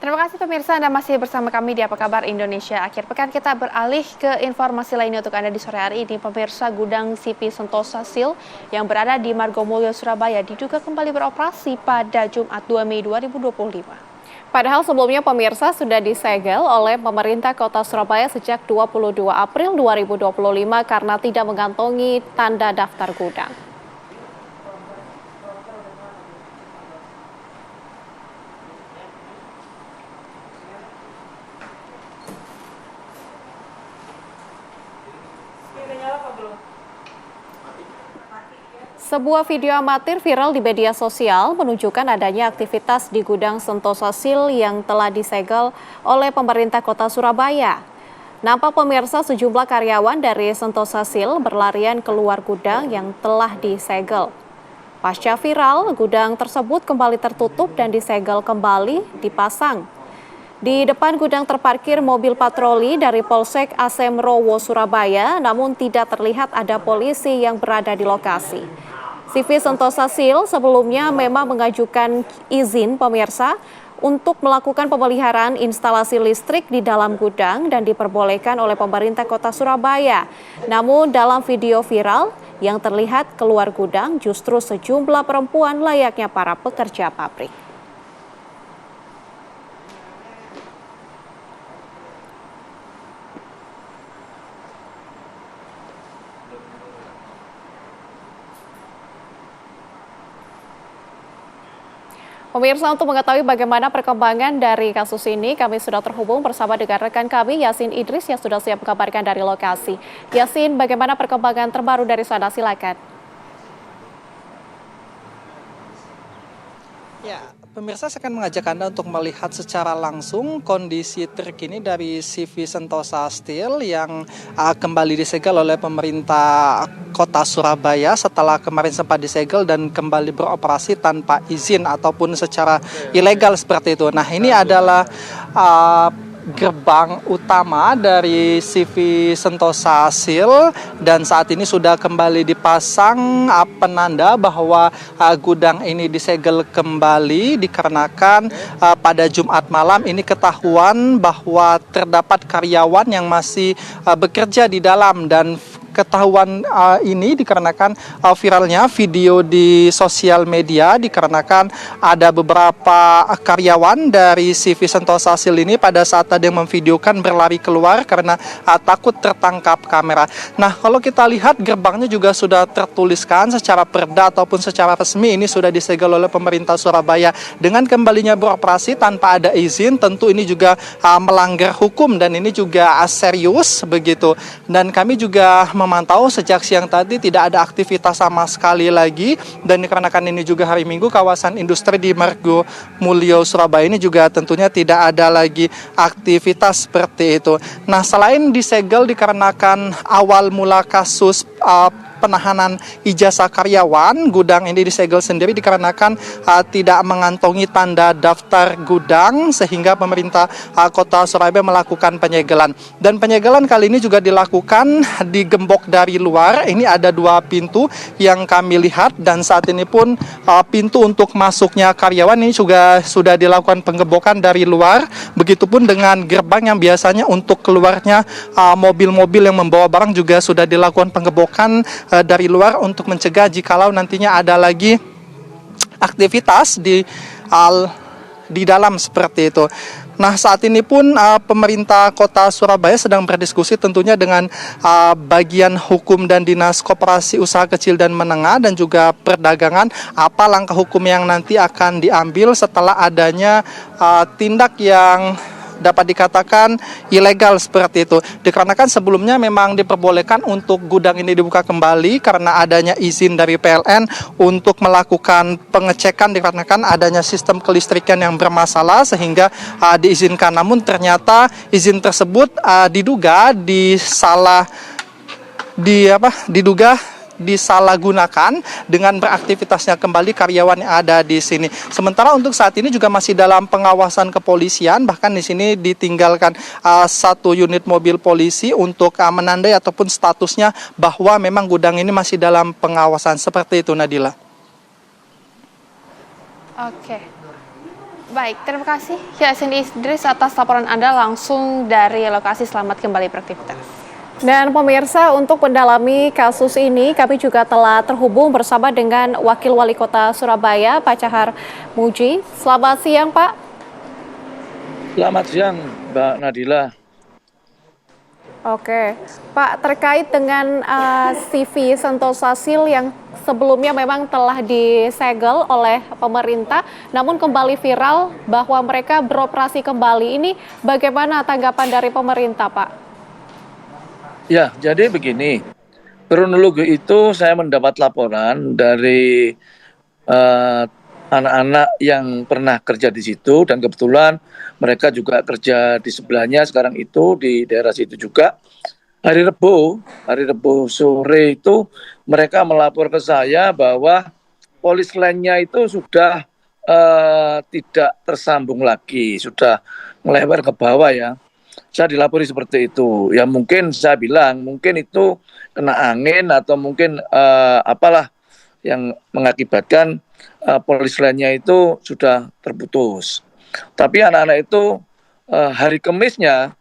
Terima kasih pemirsa, Anda masih bersama kami di Apa Kabar Indonesia. Akhir pekan kita beralih ke informasi lainnya untuk Anda di sore hari ini. Pemirsa, gudang CV Sentosa Steel yang berada di Margomulyo, Surabaya diduga kembali beroperasi pada Jumat 2 Mei 2025. Padahal sebelumnya pemirsa sudah disegel oleh pemerintah kota Surabaya sejak 22 April 2025 karena tidak mengantongi tanda daftar gudang. Sebuah video amatir viral di media sosial menunjukkan adanya aktivitas di gudang Sentosa Steel yang telah disegel oleh pemerintah kota Surabaya. Nampak pemirsa sejumlah karyawan dari Sentosa Steel berlarian keluar gudang yang telah disegel. Pasca viral, gudang tersebut kembali tertutup dan disegel kembali dipasang. Di depan gudang terparkir mobil patroli dari Polsek Asemrowo, Surabaya, namun tidak terlihat ada polisi yang berada di lokasi. CV Sentosa Steel sebelumnya memang mengajukan izin pemirsa untuk melakukan pemeliharaan instalasi listrik di dalam gudang dan diperbolehkan oleh pemerintah kota Surabaya. Namun dalam video viral yang terlihat keluar gudang justru sejumlah perempuan layaknya para pekerja pabrik. Pemirsa, untuk mengetahui bagaimana perkembangan dari kasus ini, kami sudah terhubung bersama dengan rekan kami, Yasin Idris, yang sudah siap mengabarkan dari lokasi. Yasin, bagaimana perkembangan terbaru dari sana? Silakan. Ya, pemirsa, saya akan mengajak Anda untuk melihat secara langsung kondisi terkini dari CV Sentosa Steel yang kembali disegel oleh pemerintah kota Surabaya setelah kemarin sempat disegel dan kembali beroperasi tanpa izin ataupun secara ilegal seperti itu. Nah, ini adalah gerbang utama dari CV Sentosa Steel dan saat ini sudah kembali dipasang penanda bahwa gudang ini disegel kembali dikarenakan pada Jumat malam ini ketahuan bahwa terdapat karyawan yang masih bekerja di dalam dan ketahuan ini dikarenakan viralnya video di sosial media dikarenakan ada beberapa karyawan dari CV Sentosa Steel ini pada saat ada yang memvideokan berlari keluar karena takut tertangkap kamera. Nah, kalau kita lihat gerbangnya juga sudah tertuliskan secara perda ataupun secara resmi ini sudah disegel oleh pemerintah Surabaya. Dengan kembalinya beroperasi tanpa ada izin, tentu ini juga melanggar hukum dan ini juga serius begitu. Dan kami juga memantau sejak siang tadi tidak ada aktivitas sama sekali lagi dan dikarenakan ini juga hari Minggu kawasan industri di Margomulyo Surabaya ini juga tentunya tidak ada lagi aktivitas seperti itu. Nah, selain disegel dikarenakan awal mula kasus penahanan ijazah karyawan, gudang ini disegel sendiri dikarenakan tidak mengantongi tanda daftar gudang sehingga pemerintah kota Surabaya melakukan penyegelan. Dan penyegelan kali ini juga dilakukan di gembok dari luar. Ini ada 2 pintu yang kami lihat dan saat ini pun pintu untuk masuknya karyawan ini juga sudah dilakukan penggembokan dari luar. Begitupun dengan gerbang yang biasanya untuk keluarnya mobil-mobil yang membawa barang juga sudah dilakukan penggembokan dari luar untuk mencegah jikalau nantinya ada lagi aktivitas di dalam seperti itu. Nah, saat ini pun pemerintah kota Surabaya sedang berdiskusi tentunya dengan bagian hukum dan dinas koperasi usaha kecil dan menengah dan juga perdagangan apa langkah hukum yang nanti akan diambil setelah adanya tindak yang dapat dikatakan ilegal seperti itu. Dikarenakan sebelumnya memang diperbolehkan untuk gudang ini dibuka kembali karena adanya izin dari PLN untuk melakukan pengecekan dikarenakan adanya sistem kelistrikan yang bermasalah sehingga diizinkan. Namun ternyata izin tersebut diduga disalahgunakan dengan beraktivitasnya kembali karyawan yang ada di sini. Sementara untuk saat ini juga masih dalam pengawasan kepolisian, bahkan di sini ditinggalkan 1 unit mobil polisi untuk menandai ataupun statusnya bahwa memang gudang ini masih dalam pengawasan. Seperti itu, Nadila. Oke. Baik, terima kasih Yasin Idris atas laporan Anda langsung dari lokasi. Selamat kembali beraktivitas. Dan pemirsa, untuk mendalami kasus ini, kami juga telah terhubung bersama dengan Wakil Wali Kota Surabaya, Pak Cahar Muji. Selamat siang, Pak. Selamat siang, Mbak Nadila. Oke, Pak, terkait dengan CV Sentosa Sil yang sebelumnya memang telah disegel oleh pemerintah, namun kembali viral bahwa mereka beroperasi kembali. Ini bagaimana tanggapan dari pemerintah, Pak? Ya, jadi begini, kronologi itu saya mendapat laporan dari anak-anak yang pernah kerja di situ, dan kebetulan mereka juga kerja di sebelahnya sekarang itu di daerah situ juga. Hari Rebo sore itu mereka melapor ke saya bahwa polis lainnya itu sudah tidak tersambung lagi, sudah melebar ke bawah ya. Saya dilapori seperti itu. Ya mungkin saya bilang mungkin itu kena angin atau mungkin apalah yang mengakibatkan polis lainnya itu sudah terputus. Tapi anak-anak itu hari Kamisnya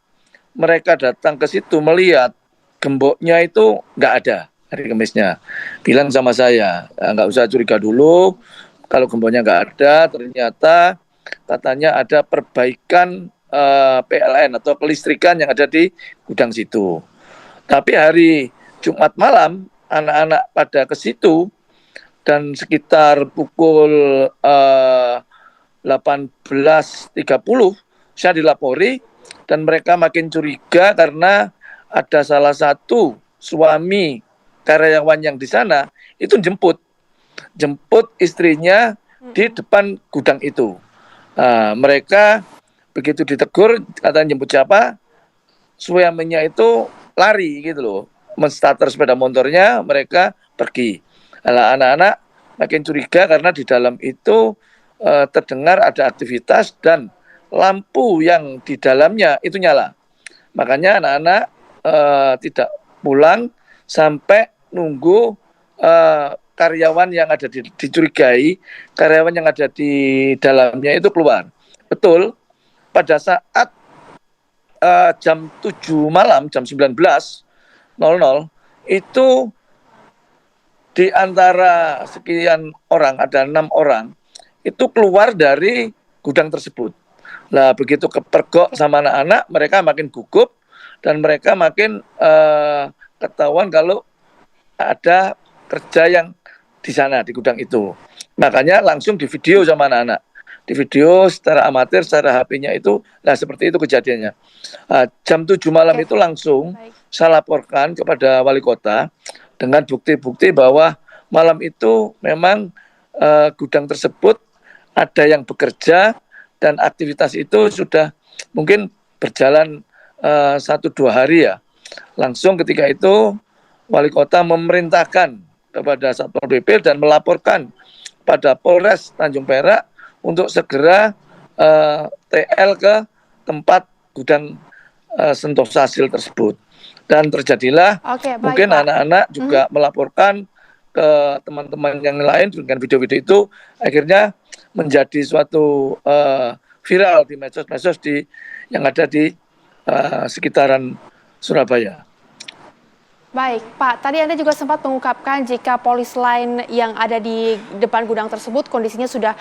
mereka datang ke situ melihat gemboknya itu nggak ada hari Kamisnya. Bilang sama saya, nggak usah curiga dulu, kalau gemboknya nggak ada, ternyata katanya ada perbaikan PLN atau kelistrikan yang ada di gudang situ. Tapi hari Jumat malam, anak-anak pada ke situ, dan sekitar pukul 18.30 saya dilapori, dan mereka makin curiga karena ada salah satu suami karyawan yang di sana itu jemput istrinya di depan gudang itu. Mereka begitu ditegur, katanya jemput siapa, suaminya itu lari gitu loh, menstarter sepeda motornya, mereka pergi. Anak-anak makin curiga karena di dalam itu terdengar ada aktivitas dan lampu yang di dalamnya itu nyala. Makanya anak-anak tidak pulang sampai nunggu karyawan yang ada dicurigai, karyawan yang ada di dalamnya itu keluar. Betul, pada saat jam 7 malam, jam 19.00 itu di antara sekian orang, ada 6 orang, itu keluar dari gudang tersebut. Nah, begitu kepergok sama anak-anak, mereka makin gugup, dan mereka makin ketahuan kalau ada kerja yang di sana, di gudang itu. Makanya langsung di video sama anak-anak. Di video secara amatir, secara HP-nya itu, nah seperti itu kejadiannya. Jam 7 malam itu langsung saya laporkan kepada wali kota dengan bukti-bukti bahwa malam itu memang gudang tersebut ada yang bekerja, dan aktivitas itu sudah mungkin berjalan 1-2 hari ya. Langsung ketika itu wali kota memerintahkan kepada Satpol PP dan melaporkan pada Polres Tanjung Perak untuk segera TL ke tempat gudang Sentosa Sil tersebut. Dan terjadilah mungkin anak-anak juga melaporkan ke teman-teman yang lain dengan video-video itu, akhirnya menjadi suatu viral di medsos-medsos yang ada di sekitaran Surabaya. Baik, Pak. Tadi Anda juga sempat mengungkapkan jika polis lain yang ada di depan gudang tersebut kondisinya sudah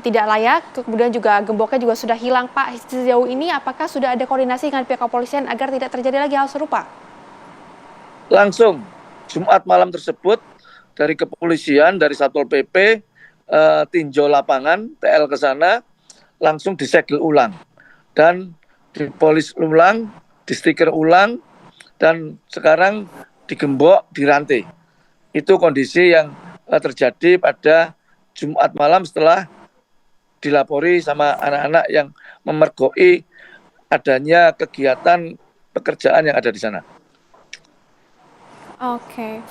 tidak layak, kemudian juga gemboknya juga sudah hilang, Pak. Sejauh ini apakah sudah ada koordinasi dengan pihak kepolisian agar tidak terjadi lagi hal serupa? Langsung Jumat malam tersebut dari kepolisian, dari Satpol PP, tinjau lapangan, TL ke sana, langsung disegel ulang. Dan dipolis ulang, di stiker ulang, dan sekarang digembok, dirantai. Itu kondisi yang terjadi pada Jumat malam setelah dilapori sama anak-anak yang memergoi adanya kegiatan pekerjaan yang ada di sana. Oke,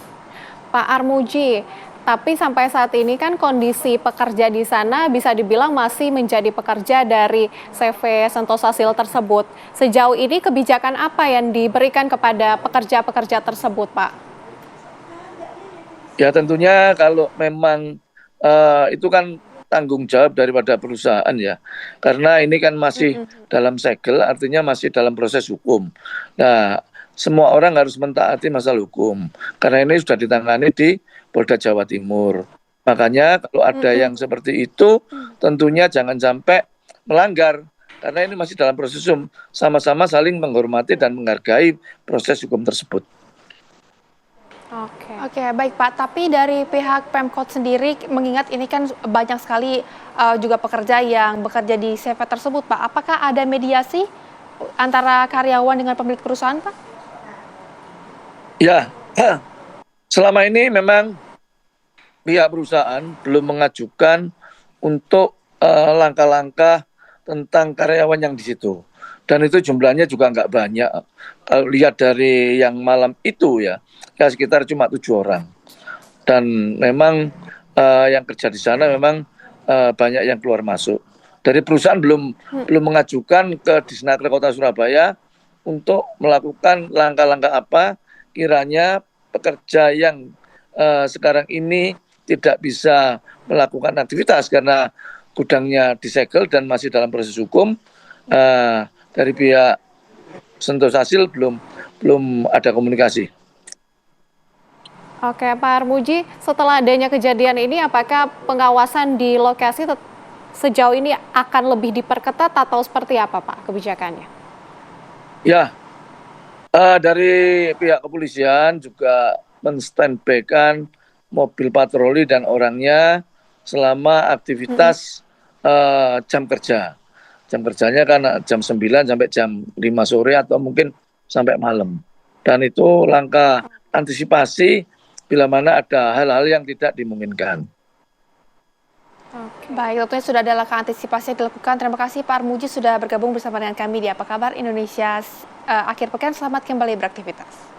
Pak Armuji, tapi sampai saat ini kan kondisi pekerja di sana bisa dibilang masih menjadi pekerja dari CV Sentosa Sil tersebut. Sejauh ini kebijakan apa yang diberikan kepada pekerja-pekerja tersebut, Pak? Ya tentunya kalau memang itu kan tanggung jawab daripada perusahaan ya. Karena ini kan masih dalam segel, artinya masih dalam proses hukum. Nah, semua orang harus mentaati masalah hukum. Karena ini sudah ditangani di Polda Jawa Timur. Makanya kalau ada yang seperti itu, tentunya jangan sampai melanggar. Karena ini masih dalam proses hukum, sama-sama saling menghormati dan menghargai proses hukum tersebut. Oke, baik Pak. Tapi dari pihak Pemkot sendiri, mengingat ini kan banyak sekali juga pekerja yang bekerja di CV tersebut, Pak. Apakah ada mediasi antara karyawan dengan pemilik perusahaan, Pak? Ya, selama ini memang pihak perusahaan belum mengajukan untuk langkah-langkah tentang karyawan yang di situ. Dan itu jumlahnya juga nggak banyak. Kalau lihat dari yang malam itu ya sekitar cuma 7 orang. Dan memang yang kerja di sana memang banyak yang keluar masuk. Dari perusahaan belum mengajukan ke Disnaker Kota Surabaya untuk melakukan langkah-langkah apa kiranya pekerja yang sekarang ini tidak bisa melakukan aktivitas karena gudangnya disegel dan masih dalam proses hukum. Dari pihak Sentosasil belum ada komunikasi. Oke, Pak Armuji, setelah adanya kejadian ini, apakah pengawasan di lokasi sejauh ini akan lebih diperketat atau seperti apa, Pak, kebijakannya? Ya, dari pihak kepolisian juga men-standby-kan mobil patroli dan orangnya selama aktivitas jam kerja. Jam kerjanya kan jam 9 sampai jam 5 sore atau mungkin sampai malam. Dan itu langkah antisipasi bila mana ada hal-hal yang tidak dimungkinkan. Baik, tentunya sudah ada langkah antisipasi yang dilakukan. Terima kasih Pak Armuji sudah bergabung bersama dengan kami di Apa Kabar Indonesia Akhir Pekan. Selamat kembali beraktivitas.